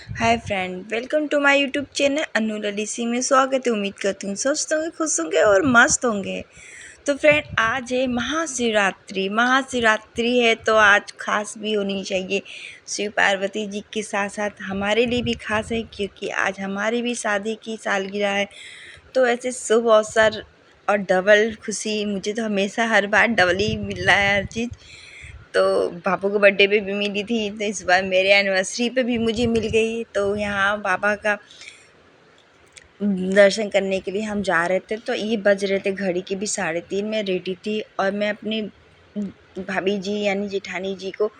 Hi friend, welcome to my YouTube channel Anu ललिसी में स्वागत है। उम्मीद करती हूँ स्वस्थ होंगे, खुश होंगे और मस्त होंगे। तो फ्रेंड, आज है महाशिवरात्रि। महाशिवरात्रि है तो आज खास भी होनी चाहिए। शिव पार्वती जी के साथ साथ हमारे लिए भी खास है, क्योंकि आज हमारी भी शादी की सालगिरह है। तो ऐसे शुभ अवसर और डबल खुशी, मुझे तो हमेशा हर बार डबल ही मिल रहा है हर चीज़। तो पापा को बर्थडे पे भी मिली थी, तो इस बार मेरे एनिवर्सरी पे भी मुझे मिल गई। तो यहाँ बाबा का दर्शन करने के लिए हम जा रहे थे। तो ये बज रहे थे घड़ी के भी 3:30। मैं रेडी थी और मैं अपनी भाभी जी यानी जेठानी जी को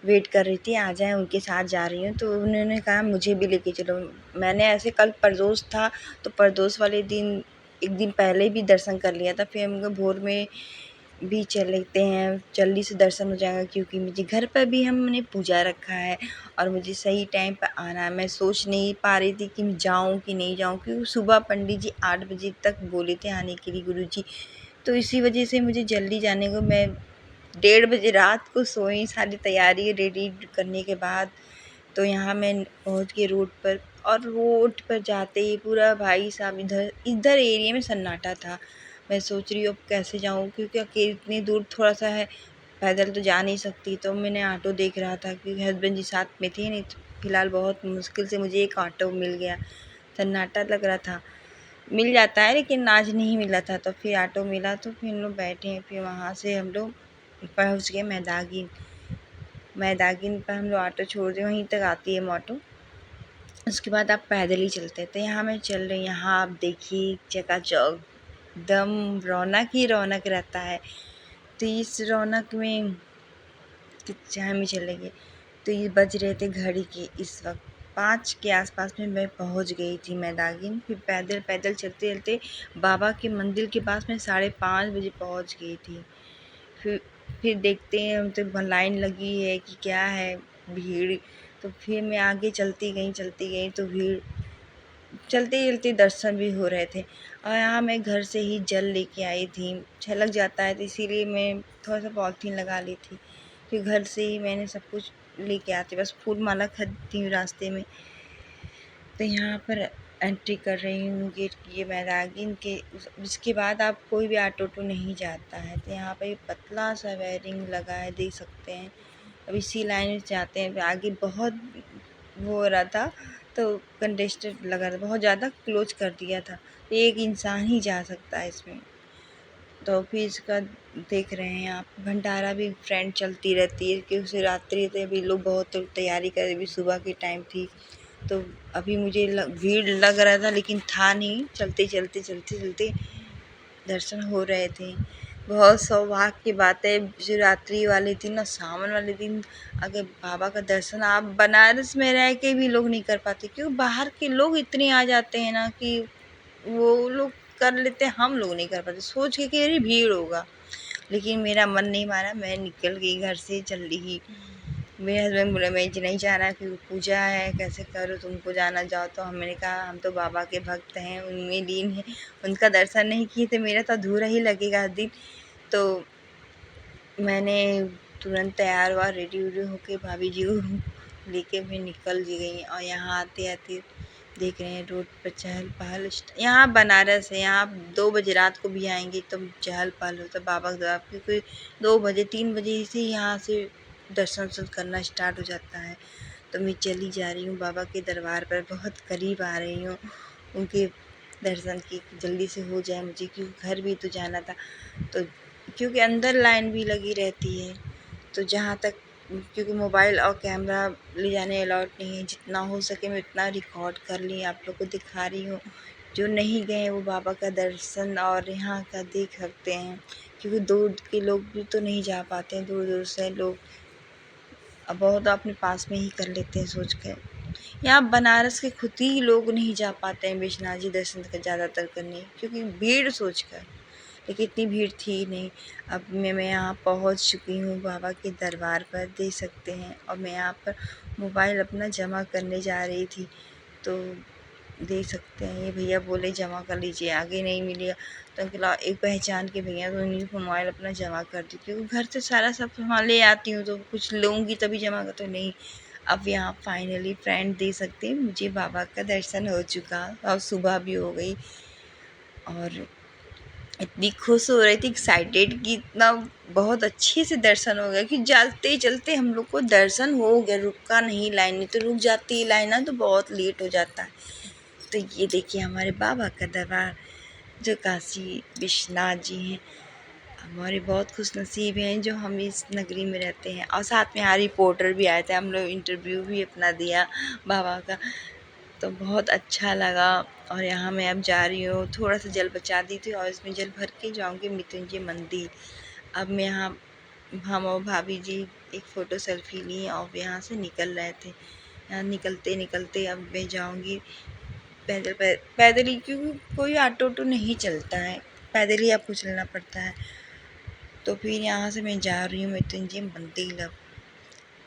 वेट कर रही थी, आ जाए, उनके साथ जा रही हूँ। तो उन्होंने कहा मुझे भी लेके चलो। मैंने ऐसे कल प्रदोष था, तो प्रदोष वाले दिन एक दिन पहले भी दर्शन कर लिया था। फिर हम भोर में भी चल लेते हैं, जल्दी से दर्शन हो जाएगा, क्योंकि मुझे घर पर भी हमने पूजा रखा है और मुझे सही टाइम पर आना है। मैं सोच नहीं पा रही थी कि मैं जाऊँ कि नहीं जाऊँ, क्योंकि सुबह पंडित जी 8 बजे तक बोले थे आने के लिए, गुरु जी। तो इसी वजह से मुझे जल्दी जाने को, मैं 1:30 बजे रात को सोई, सारी तैयारी रेडी करने के बाद। तो यहाँ मैं पहुँच गई रोड पर, और रोड पर जाते ही पूरा भाई साहब इधर इधर एरिया में सन्नाटा था। मैं सोच रही हूँ अब कैसे जाऊँ, क्योंकि अकेले इतनी दूर थोड़ा सा है, पैदल तो जा नहीं सकती। तो मैंने ऑटो देख रहा था, क्योंकि हस्बैंड जी साथ में थे नहीं। तो फिलहाल बहुत मुश्किल से मुझे एक ऑटो मिल गया। सन्नाटा लग रहा था, मिल जाता है लेकिन आज नहीं मिला था। तो फिर ऑटो मिला, तो फिर हम लोग बैठे। फिर वहाँ से हम लोग पहुँच गए मैदागिन। मैदागिन पर हम लोग ऑटो छोड़ दिए, वहीं तक आती है ऑटो। उसके बाद आप पैदल ही चलते थे। यहाँ मैं चल रही, यहाँ आप देखिए चकाचौक, एकदम रौनक ही रौनक रहता है। तो इस रौनक में जहाँ में चलेंगे। तो ये बज रहे थे घड़ी के इस वक्त 5 के आसपास में मैं पहुँच गई थी मैदागिन। फिर पैदल पैदल चलते चलते बाबा के मंदिर के पास में 5:30 बजे पहुँच गई थी। फिर फिर देखते हैं तो लाइन लगी है कि क्या है, भीड़। तो फिर मैं आगे चलती गई तो भीड़, चलते चलते दर्शन भी हो रहे थे। और यहाँ मैं घर से ही जल लेके आई थी, छलक जाता है तो इसीलिए मैं थोड़ा सा पॉलीथीन लगा ली थी। फिर घर से ही मैंने सब कुछ लेके आती, बस फूल माला खरीदती हूँ रास्ते में। तो यहाँ पर एंट्री कर रही हूँ गेट की, ये मैदागिन के उसके बाद आप कोई भी ऑटो नहीं जाता है। तो यहाँ पे पतला सा वायरिंग लगा है, देख सकते हैं। अब इसी लाइन में जाते हैं। आगे बहुत वो हो रहा था, तो कंटेस्टेड लगा था, बहुत ज़्यादा क्लोज कर दिया था। तो एक इंसान ही जा सकता है इसमें। तो फिर इसका देख रहे हैं आप, भंडारा भी फ्रेंड चलती रहती है, क्योंकि शिवरात्रि थे, अभी लोग बहुत तैयारी कर रहे, अभी सुबह की टाइम थी। तो अभी मुझे भीड़ लग रहा था, लेकिन था नहीं। चलते चलते चलते चलते दर्शन हो रहे थे। बहुत सौभाग्य की बात है, शिवरात्रि वाले दिन और सावन वाले दिन अगर बाबा का दर्शन आप बनारस में रह के भी लोग नहीं कर पाते, क्योंकि बाहर के लोग इतने आ जाते हैं ना कि वो लोग कर लेते हैं, हम लोग नहीं कर पाते, सोच के कि अरे भीड़ होगा। लेकिन मेरा मन नहीं माना, मैं निकल गई घर से जल्दी ही। मेरे हस्बैंड बोले मैं नहीं जाना, क्योंकि पूजा है, कैसे करो, तुमको जाना जाओ। तो हमने कहा हम तो बाबा के भक्त हैं, उनमें लीन हैं, उनका दर्शन नहीं किए तो मेरा तो अधूरा ही लगेगा हर दिन। तो मैंने तुरंत तैयार हुआ, रेडी वेडी होके भाभी जी को लेके मैं निकल जी गई। और यहाँ आते आते देख रहे हैं रोड पर चहल पहल। यहाँ बनारस है, यहाँ आप 2 बजे रात को भी आएंगे तो चहल पहल होता है बाबा के द्वारा, क्योंकि 2 बजे 3 बजे से यहाँ से दर्शन वर्शन करना स्टार्ट हो जाता है। तो मैं चली जा रही हूँ बाबा के दरबार पर, बहुत करीब आ रही हूँ उनके दर्शन की, जल्दी से हो जाए मुझे, क्योंकि घर भी तो जाना था। तो क्योंकि अंदर लाइन भी लगी रहती है, तो जहाँ तक, क्योंकि मोबाइल और कैमरा ले जाने अलाउड नहीं है, जितना हो सके मैं उतना रिकॉर्ड कर ली, आप लोग को दिखा रही हूँ। जो नहीं गए वो बाबा का दर्शन और यहाँ का देख सकते हैं, क्योंकि दूर के लोग भी तो नहीं जा पाते हैं, दूर दूर से लोग अब बहुत अपने पास में ही कर लेते हैं सोच कर। यहाँ बनारस के खुद ही लोग नहीं जा पाते हैं विश्वनाथ जी दर्शन का ज़्यादातर करने, क्योंकि भीड़ सोच कर। लेकिन इतनी भीड़ थी नहीं। अब मैं यहाँ पहुँच चुकी हूँ बाबा के दरबार पर, देख सकते हैं। और मैं यहाँ पर मोबाइल अपना जमा करने जा रही थी, तो देख सकते हैं ये भैया बोले जमा कर लीजिए, आगे नहीं मिलेगा। तो अंकल एक पहचान के भैया, तो उन्हीं को मोबाइल अपना जमा कर दी, क्योंकि घर से सारा सब सामान ले आती हूँ, तो कुछ लूँगी तभी जमा कर, तो नहीं, अब यहाँ फाइनली फ्रेंड दे सकते हैं, मुझे बाबा का दर्शन हो चुका और सुबह भी हो गई और इतनी खुश हो रही थी, एक्साइटेड कि इतना बहुत अच्छे से दर्शन हो गया कि चलते चलते हम लोग को दर्शन हो गया, रुका नहीं लाइन, नहीं तो रुक जाती है लाइन ना तो बहुत लेट हो जाता है। तो ये देखिए हमारे बाबा का दरबार जो काशी विश्वनाथ जी हैं, हमारे बहुत खुशनसीब हैं जो हम इस नगरी में रहते हैं। और साथ में हैरी पॉटर भी आए थे, हम लोग इंटरव्यू भी अपना दिया बाबा का, तो बहुत अच्छा लगा। और यहाँ मैं अब जा रही हूँ, थोड़ा सा जल बचा दी थी और इसमें जल भर के जाऊँगी मृत्युंजय मंदिर। अब मैं यहाँ हम और भाभी जी एक फ़ोटो सेल्फी ली और यहाँ से निकल रहे थे। यहाँ निकलते निकलते अब मैं जाऊँगी पैदल ही, क्योंकि कोई ऑटो ओटो नहीं चलता है, पैदल ही आपको चलना पड़ता है। तो फिर यहाँ से मैं जा रही हूँ मृत्युंजय मंदिर। अब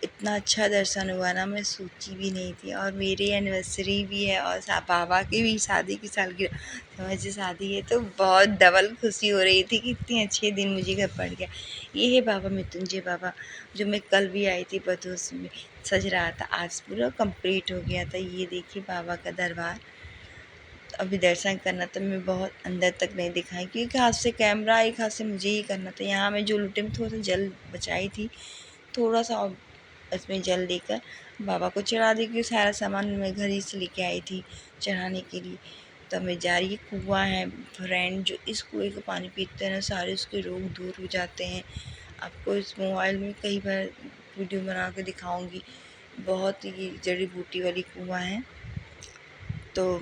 इतना अच्छा दर्शन हुआ ना, मैं सोची भी नहीं थी। और मेरी एनिवर्सरी भी है और बाबा की भी शादी की सालगिरह, समझिए शादी है, तो बहुत डबल खुशी हो रही थी कि इतने अच्छे दिन मुझे घर पड़ गया। ये है बाबा मृत्युंजय बाबा, जो मैं कल भी आई थी बदोस में, सज रहा था, आज पूरा कंप्लीट हो गया था। ये देखिए बाबा का दरबार। अभी दर्शन करना था, मैं बहुत अंदर तक नहीं दिखाई क्योंकि एक हाथ से कैमरा, एक हाथ से मुझे ही करना था। यहाँ मैं जो लुटे में थोड़ा सा जल बचाई थी, थोड़ा सा और इसमें जल लेकर बाबा को चढ़ा दी, क्योंकि सारा सामान मैं घर ही से लेके आई थी चढ़ाने के लिए। तब मैं जा रही, कुआँ है फ्रेंड, जो इस कुएँ का पानी पीते हैं ना, सारे उसके रोग दूर हो जाते हैं। आपको इस मोबाइल में कई बार वीडियो बना के दिखाऊंगी। बहुत ही जड़ी बूटी वाली कुआँ है। तो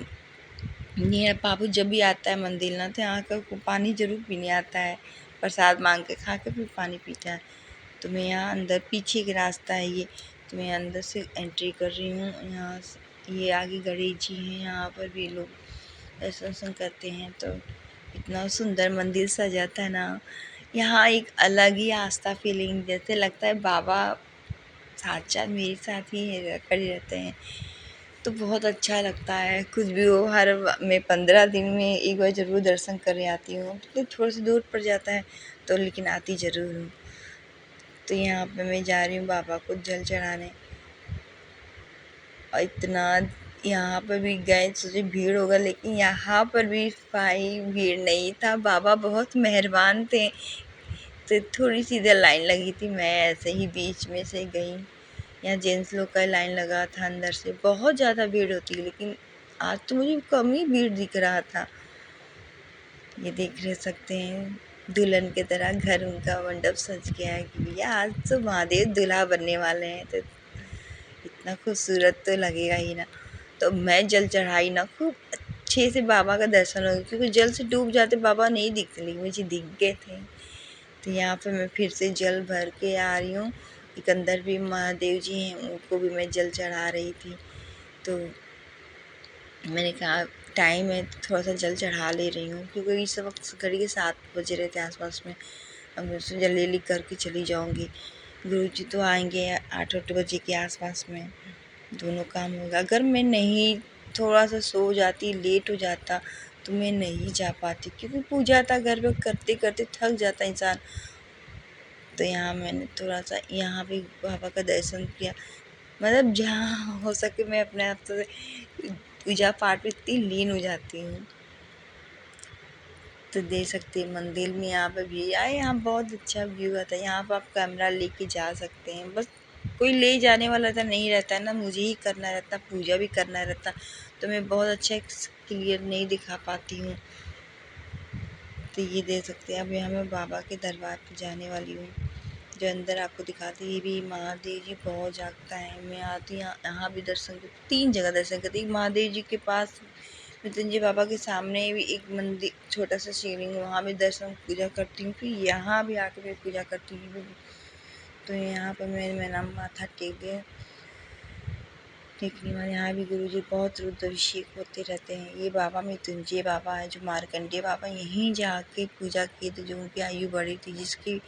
मेरा बाबू जब भी आता है मंदिर ना, तो यहाँ का पानी ज़रूर पीने आता है, प्रसाद मांग के खा के फिर पानी पीता है। तो मैं यहाँ अंदर, पीछे का रास्ता है ये, तो मैं अंदर से एंट्री कर रही हूँ। यहाँ ये आगे गणेश जी हैं, यहाँ पर भी लोग दर्शन करते हैं। तो इतना सुंदर मंदिर सजा था ना, यहाँ एक अलग ही आस्था फीलिंग, जैसे लगता है बाबा साक्षात मेरे साथ ही खड़े रहते हैं। तो बहुत अच्छा लगता है, कुछ भी हो, मैं 15 दिन में एक बार ज़रूर दर्शन करने आती हूँ। तो थोड़ा सा दूर पड़ जाता है तो, लेकिन आती ज़रूर हूँ। तो यहाँ पे मैं जा रही हूँ बाबा को जल चढ़ाने। और इतना यहाँ पर भी गए, सोचे भीड़ होगा, लेकिन यहाँ पर भी भाई भीड़ नहीं था, बाबा बहुत मेहरबान थे। तो थोड़ी सी इधर लाइन लगी थी, मैं ऐसे ही बीच में से गई। यहाँ जेंट्स लोग का लाइन लगा था, अंदर से बहुत ज़्यादा भीड़ होती है, लेकिन आज तो मुझे कम ही भीड़ दिख रहा था। ये देख रह सकते हैं, दुल्हन की तरह घर उनका मंडप सज गया है कि भैया आज तो महादेव दूल्हा बनने वाले हैं। तो इतना खूबसूरत तो लगेगा ही ना। तो मैं जल चढ़ाई ना, खूब अच्छे से बाबा का दर्शन हो गया, क्योंकि जल से डूब जाते बाबा नहीं दिखते, लेकिन मुझे दिख गए थे। तो यहाँ पे मैं फिर से जल भर के आ रही हूँ। एक अंदर भी महादेव जी हैं, उनको भी मैं जल चढ़ा रही थी। तो मैंने कहा टाइम है तो थोड़ा सा जल चढ़ा ले रही हूँ, क्योंकि इस वक्त घड़ी के 7 बज रहे थे आसपास में। अब मैं उससे जल्दी करके चली जाऊँगी। गुरुजी तो आएंगे 8 बजे के आसपास में, दोनों काम होगा। अगर मैं नहीं थोड़ा सा सो जाती, लेट हो जाता, तो मैं नहीं जा पाती, क्योंकि पूजा था घर पे करते करते थक जाता इंसान। तो यहाँ मैंने थोड़ा सा यहाँ भी बाबा का दर्शन किया, मतलब जहाँ हो सके मैं अपने आप से पूजा पाठ में इतनी लीन हो जाती हूँ। तो देख सकते हैं मंदिर में यहाँ पे भी आए, यहाँ बहुत अच्छा व्यू आता है। यहाँ पर आप कैमरा लेके जा सकते हैं, बस कोई ले जाने वाला तो नहीं रहता है ना, मुझे ही करना रहता, पूजा भी करना रहता, तो मैं बहुत अच्छा क्लियर नहीं दिखा पाती हूँ। तो ये देख सकते हैं, अब यहाँ मैं बाबा के दरबार पर जाने वाली हूँ, जो अंदर आपको दिखाती। ये भी महादेव जी बहुत जागता है। मैं आती यहाँ भी दर्शन करती, 3 जगह दर्शन करती। महादेव जी के पास मृत्युंजय बाबा के सामने भी एक मंदिर, छोटा सा शिवलिंग, वहाँ भी दर्शन पूजा करती हूँ, फिर यहाँ भी आके मैं पूजा करती हूँ। तो यहाँ पर मेरा माथा टेकने वाले, यहाँ भी गुरुजी बहुत रुद्राभिषेक होते रहते हैं। ये बाबा मृत्युंजय बाबा है, जो मार्कंडेय बाबा यहीं जाके पूजा किए थे, जो उनकी आयु बढ़ी थी, जिसकी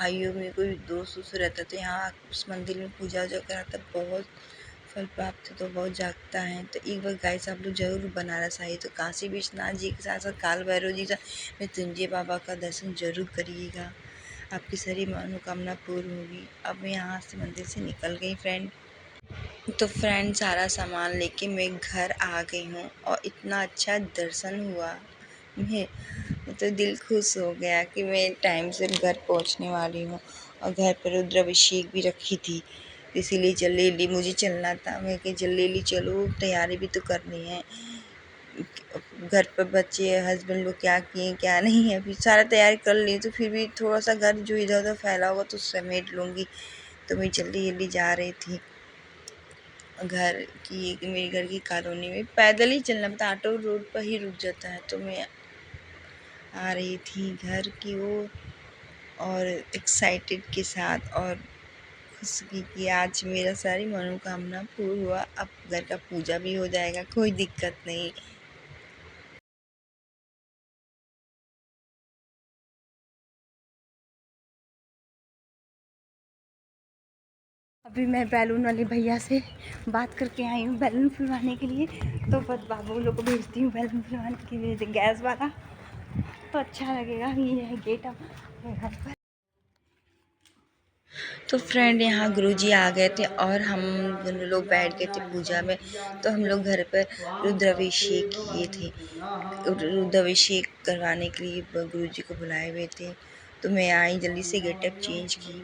आयु में कोई दोष वोष रहता, तो यहाँ उस मंदिर में पूजा वूजा कराता, बहुत फल प्राप्त तो बहुत जागता है। तो एक बार गाइस आप लोग जरूर बनारस आइए, तो काशी विश्वनाथ जी के साथ साथ काल भैरव जी का, मृत्युंजय बाबा का दर्शन जरूर करिएगा, आपकी सारी मनोकामना पूर्ण होगी। अब मैं यहाँ से मंदिर से निकल गई फ्रेंड। तो फ्रेंड सारा सामान लेके मैं घर आ गई हूँ और इतना अच्छा दर्शन हुआ। मैं तो दिल खुश हो गया कि मैं टाइम से घर पहुँचने वाली हूँ। और घर पर रुद्राभिषेक भी रखी थी, इसीलिए जल्दी जल्दी मुझे चलना था। मैं कि जल्दी जल्दी चलो, तैयारी भी तो करनी है। घर पर बच्चे हस्बैंड लोग क्या किए क्या नहीं है, अभी सारा तैयारी कर ली तो फिर भी थोड़ा सा घर जो इधर उधर फैला होगा तो समेट लूँगी। तो मैं जल्दी जल्दी जा रही थी घर की, मेरे घर की कॉलोनी में पैदल ही चलना पड़ता, ऑटो रोड पर ही रुक जाता है। तो मैं आ रही थी घर की ओर और एक्साइटेड के साथ और खुशी कि आज मेरा सारी मनोकामना पूर्ण हुआ। अब घर का पूजा भी हो जाएगा, कोई दिक्कत नहीं। अभी मैं बैलून वाले भैया से बात करके आई हूँ बैलून फुलवाने के लिए। तो बस बाबू लोग को भेजती हूँ बैलून फुलवाने के लिए, गैस वाला। तो अच्छा लगेगा। ये है गेट अब घर पर। तो फ्रेंड यहाँ गुरुजी आ गए थे और हम दोनों लोग बैठ गए थे पूजा में। तो हम लोग घर पर रुद्राभिषेक किए थे, रुद्राभिषेक करवाने के लिए गुरुजी को बुलाए हुए थे। तो मैं आई जल्दी से गेटअप चेंज की।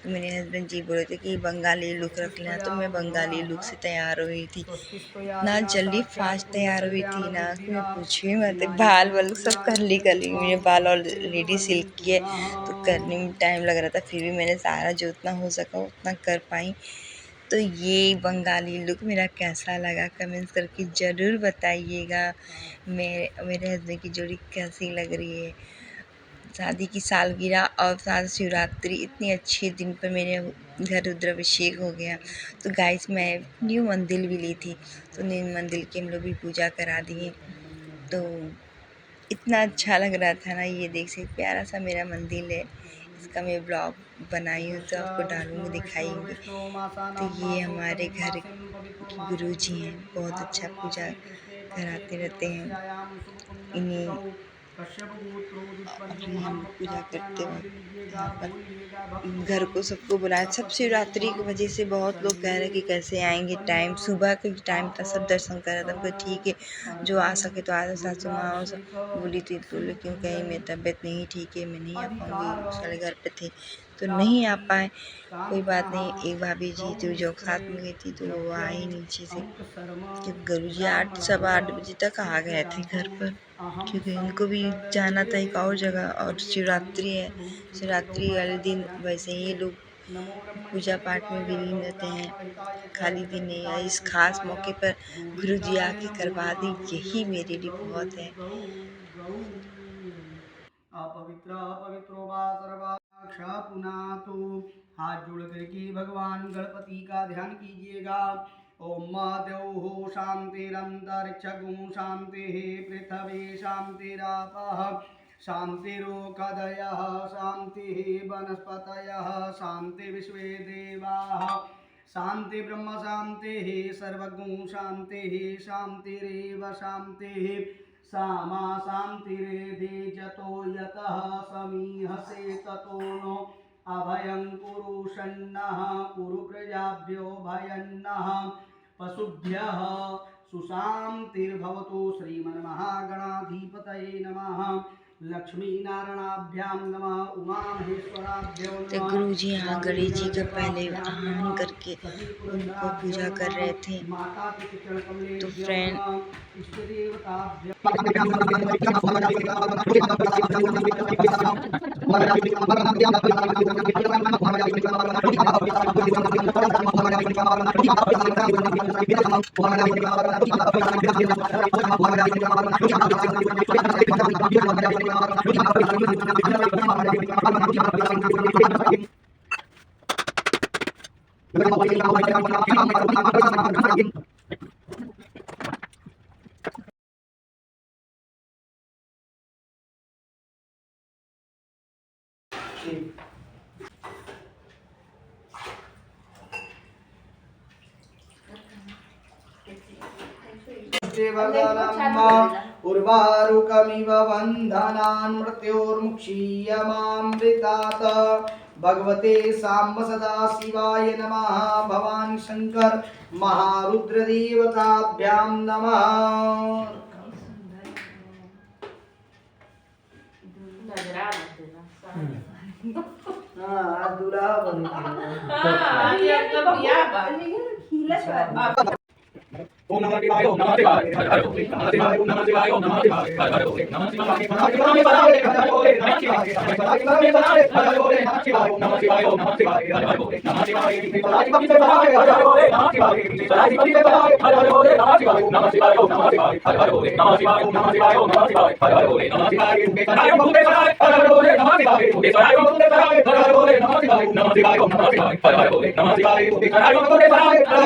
तो मेरे हस्बैंड जी बोले थे कि बंगाली लुक रख लेना, तो मैं बंगाली लुक से तैयार हुई थी। इतना जल्दी फास्ट तैयार हुई थी ना कि मैं पूछी मत। बाल वाल सब करली करली, मेरे बाल ऑलरेडी सिल्क किए तो करने में टाइम लग रहा था, फिर भी मैंने सारा जो उतना हो सका उतना कर पाई। तो ये बंगाली लुक मेरा कैसा लगा कमेंट्स करके ज़रूर बताइएगा। मेरे हस्बैंड की जोड़ी कैसी लग रही है। शादी की सालगिरह और साथ शिवरात्रि, इतने अच्छे दिन पर मेरे घर रुद्राभिषेक हो गया। तो गाइस मैं न्यू मंदिर भी ली थी, तो न्यू मंदिर की हम लोग भी पूजा करा दिए। तो इतना अच्छा लग रहा था ना, ये देख सकते प्यारा सा मेरा मंदिर है। इसका मैं ब्लॉग बनाई हूँ तो आपको डालूँगी, दिखाएंगे। तो ये हमारे घर के गुरुजी हैं, बहुत अच्छा पूजा कराते रहते हैं। इन्हीं अभी हम पूजा करते वक्त यहाँ पर घर को सबको बुलाया। सब शिवरात्रि की वजह से बहुत लोग कह रहे कि कैसे आएंगे, टाइम सुबह के टाइम था, सब दर्शन कर रहे थे। हमको ठीक है, जो आ सके तो आ। सासू माँ और सब बोली थी तो, लेकिन कहीं मेरी तबीयत नहीं ठीक है, मैं नहीं आ पाऊँगी, सारे घर पे थे तो नहीं आ पाए। कोई बात नहीं, एक भाभी जी थी जो साथ में गई थी तो वो आई नीचे से, क्योंकि गुरुजी 8 सवा 8 बजे तक आ गए थे घर पर, क्योंकि उनको भी जाना था एक और जगह। और शिवरात्रि है, शिवरात्रि वाले दिन वैसे ही लोग पूजा पाठ में विलीन रहते हैं, खाली दिन नहीं है। इस खास मौके पर गुरुजी आके करवा दी, यही मेरे लिए बहुत है। अपवित्र अपवित्रो वा सर्वाक्ष पुनातु। हाथ जोड़ करके भगवान गणपति का ध्यान कीजिएगा। ओम द्यौः शान्तिरन्तरिक्षगुं शान्तिः पृथ्वी शान्तिरापः शान्तिरोषधयः शान्तिः वनस्पतयः शान्ति विश्वे देवाः शान्ति ब्रह्म शान्तिः सर्वगुं शान्तिः शान्तिरेव शान्तिः सामा शान्तिरेधि जतो यतः समीहसे ततो नो अभयं कुरु शन्नः कुरु प्रजाभ्यो भयन्नः पशुभ्यः सुशान्तिर्भवतु। श्रीमन्महागणाधिपतये नमः। लक्ष्मी नारायणाभ्यां नमः। उमा महेश्वराभ्यो तो नमः। गुरुजी यहाँ गणेश जी का पहले गणेशाभ्यां आह्वान नमः। करके सखी उनको पुरुषाभ्यो पूजा कर रहे नमः। थे। माता पितृ चरण तो कमलेभ्यो फ्रेंड नमः। इष्ट देवताभ्यो उर्वारुकमिव बन्धनान् मृत्योर्मुक्षीयमामृतात् भगवते सांब सदा शिवाय नमः। भवानी शंकर महारुद्र देवताभ्यां नमः। आज दूल्हा बन ओम नमः शिवाय ओम नमः शिवाय हर हर बोले नमः शिवाय ओम नमः शिवाय ओम नमः शिवाय हर हर बोले नमः शिवाय नमः शिवाय हर हर बोले नमः शिवाय हर हर बोले नमः शिवाय ओम नमः शिवाय ओम नमः शिवाय हर हर बोले नमः शिवाय हर हर बोले नमः शिवाय हर हर बोले नमः शिवाय ओम नमः शिवाय ओम नमः शिवाय हर हर बोले नमः शिवाय ओम नमः शिवाय ओम नमः शिवाय हर हर बोले नमः शिवाय हर हर बोले नमः शिवाय हर हर बोले नमः शिवाय नमः शिवाय ओम नमः शिवाय हर हर बोले नमः शिवाय हर हर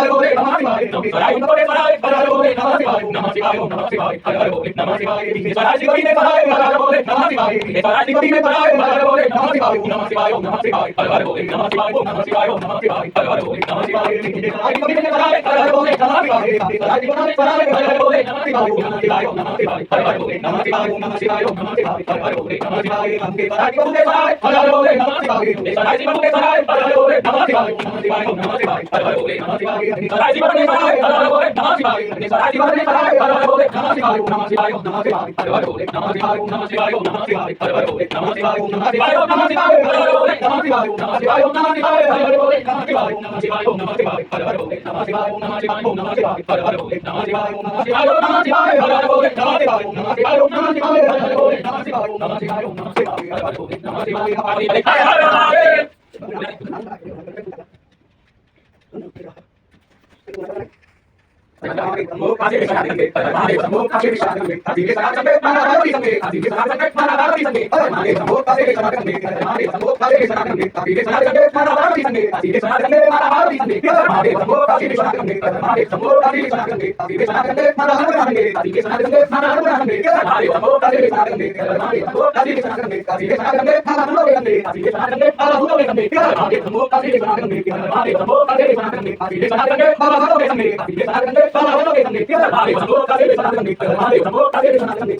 बोले नमः शिवाय हर हर बोले नमः शिवाय नमः शिवाय ओम नमः शिवाय हर हर बोले नमः शिवाय विघ्नेश्वराय शिवजी ने पधारे हर हर बोले नमः शिवाय विघ्नेश्वराय शिवजी ने पधारे हर हर बोले नमः शिवाय ओम नमः शिवाय ओम नमः शिवाय हर हर बोले नमः शिवाय ओम नमः शिवाय ओम नमः शिवाय हर हर बोले नमः शिवाय विघ्नेश्वराय शिवजी ने पधारे हर हर बोले नमः शिवाय विघ्नेश्वराय शिवजी ने पधारे हर हर बोले नमः शिवाय ओम नमः शिवाय ओम नमः शिवाय हर हर बोले नमः शिवाय ओम नमः शिवाय ओम नमः शिवाय हर हर बोले नमः शिवाय विघ्नेश्वराय शिवजी ने पधारे हर हर बोले नमः शिवाय विघ्नेश्वराय शिवजी ने पधारे हर हर बोले नमः शिवाय ओम नमः शिवाय ओम नमः शिवाय हर हर बोले नमः शिवाय विघ्नेश्वराय शिवजी ने पधारे हर हर बोले नमः शिवाय विघ्नेश्वराय शिवजी ने पधारे हर हर बोले नमः शिवाय ओम नमः शिवाय ओम नमः शिवाय हर हर बोले नमः शिवाय ओम नमः शिवाय ओम नमः शिवाय हर हर बोले नमः शिवाय ओम नमः शिवाय ओम नमः शिवाय हर हर बोले नमः शिवाय ओम नमः शिवाय ओम नमः शिवाय हर हर बोले नमः शिवाय ओम नमः शिवाय ओम नमः शिवाय हर हर बोले नमः शिवाय ओम नमः शिवाय ओम नमः शिवाय हर हर बोले नमः शिवाय ओम नमः शिवाय ओम नमः शिवाय हर हर बोले नमः शिवाय ओम नमः शिवाय ओम नमः शिवाय हर हर बोले नमः शिवाय ओम नमः शिवाय ओम नमः शिवाय हर हर बोले नमः शिवाय हर हर हर नमो काशे विशाखंगे हरे नमो काशे विशाखंगे आदिके सनातन मानवती संगे आदिके सनातन मानवती संगे हरे नमो काशे विशाखंगे हरे नमो काशे विशाखंगे आदिके सनातन मानवती संगे आदिके सनातन मानवती संगे हरे नमो काशे विशाखंगे हरे नमो काशे विशाखंगे आदिके सनातन मानवती संगे आदिके सनातन मानवती संगे हरे नमो काशे विशाखंगे हरे नमो काशे विशाखंगे आदिके सनातन मानवती संगे आदिके सनातन मानवती संगे हरे नमो काशे विशाखंगे हरे नमो काशे विशाखंगे आदिके सनातन मानवती संगे आदिके सनातन हरे नमो काशे विशाखंगे हरे नमो काशे विशाखंगे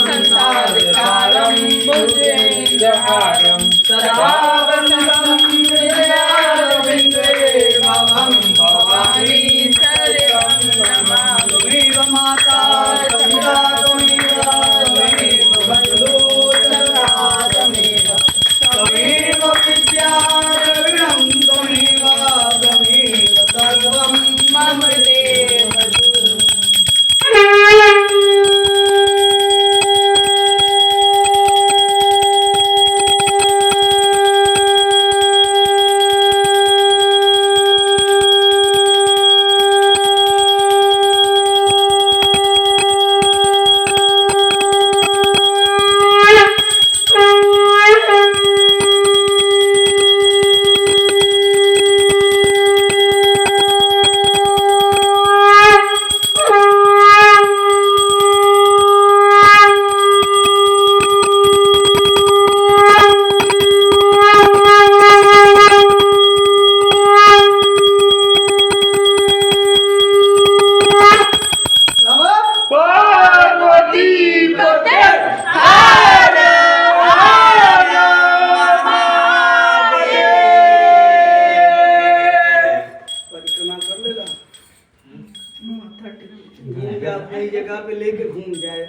संसारसारं भुजगेन्द्रहारं सदा वन्दनं हृदयारविन्दे भवं भवानी शरणं नमामि। त्वमेव माता पिता त्वमेव बन्धुः सखा त्वमेव विद्या द्रविणं त्वमेव सर्वं मम देव अपनी जगह पे लेके घूम जाए।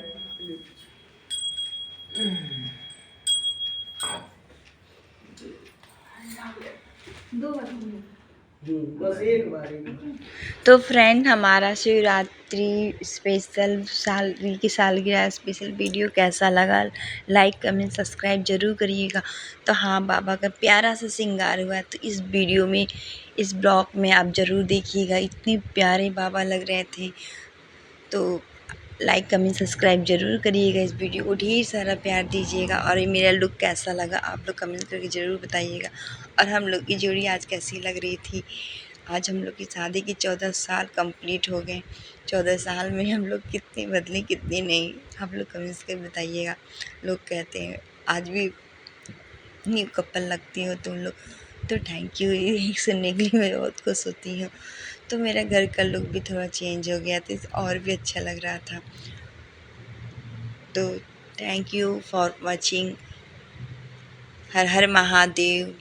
बस एक बार तो फ्रेंड हमारा शिवरात्रि स्पेशल सालगिरह की सालगिरह स्पेशल वीडियो कैसा लगा, लाइक कमेंट सब्सक्राइब ज़रूर करिएगा। तो हाँ, बाबा का प्यारा सा श्रृंगार हुआ, तो इस वीडियो में इस ब्लॉग में आप ज़रूर देखिएगा, इतने प्यारे बाबा लग रहे थे। तो लाइक कमेंट सब्सक्राइब ज़रूर करिएगा, इस वीडियो को ढेर सारा प्यार दीजिएगा। और ये मेरा लुक कैसा लगा आप लोग कमेंट करके ज़रूर बताइएगा। और हम लोग की जोड़ी आज कैसी लग रही थी आज हम लोग की शादी की 14 साल कंप्लीट हो गए। 14 साल में हम लोग कितनी बदले कितनी नहीं, आप लोग कमेंट्स करके बताइएगा। लोग कहते हैं आज भी न्यू कपल लगती हो तुम लोग, तो थैंक यू, ये सुनने के लिए मैं बहुत खुश होती हूँ। तो मेरा घर का लुक भी थोड़ा चेंज हो गया था और भी अच्छा लग रहा था। तो thank you for watching. Her her Mahadev.